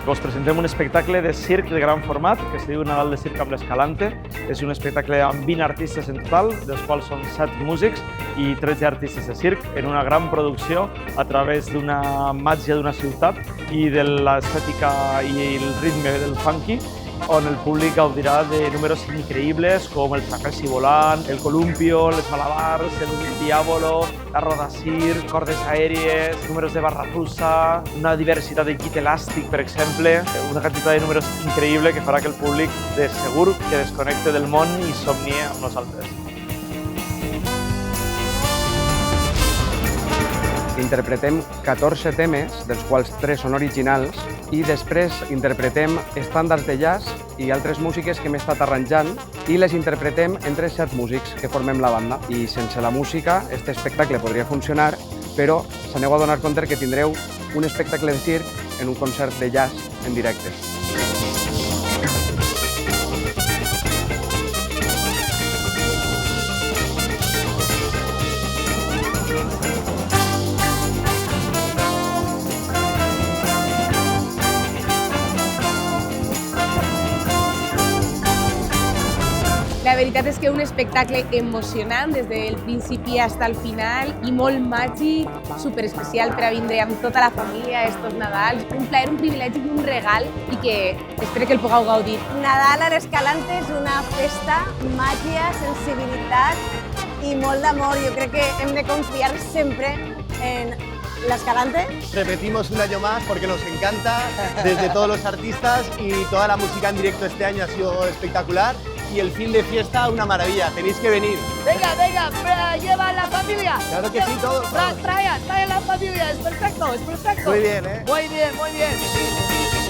Us presentem un espectacle de circ de gran format que es diu Nadal de Circ amb l'Escalante. És un espectacle amb 20 artistes en total, dels quals són 7 músics i 13 artistes de circ, en una gran producció a través d'una màgia d'una ciutat i de l'estètica i el ritme del funky, on el públic gaudirà de números increïbles com el trapezi volant, el columpio, les malabars, el diàbolo, la roda circ, cordes aèries, números de barra russa, una diversitat de llit elàstic, per exemple, una quantitat de números increïble que farà que el públic de segur que desconnecte del món i somnie amb nosaltres. Interpretem 14 temes, dels quals 3 són originals, i després interpretem estàndards de jazz i altres músiques que hem estat arranjant i les interpretem entre 7 músics que formem la banda. I sense la música, aquest espectacle podria funcionar, però s'aneu a donar compte que tindreu un espectacle de circ en un concert de jazz en directe. La veritat és que un espectacle emocionant des del principi fins al final i molt màgic, superespecial per a vindre amb tota la família estos Nadals. Un plaer, un privilegi i un regal i que espero que el pugueu gaudir. Nadal a l'Escalante és una festa, màgia, sensibilitat i molt d'amor. Jo crec que hem de confiar sempre en l'Escalante. Repetimos un año más porque nos encanta, desde todos los artistas y toda la música en directo este año ha sido espectacular y el fin de fiesta una maravilla, tenéis que venir. Venga, lleva a la familia. Claro que sí, todos. Trae a la familia, es perfecto, es perfecto. Muy bien, ¿eh? Muy bien, muy bien.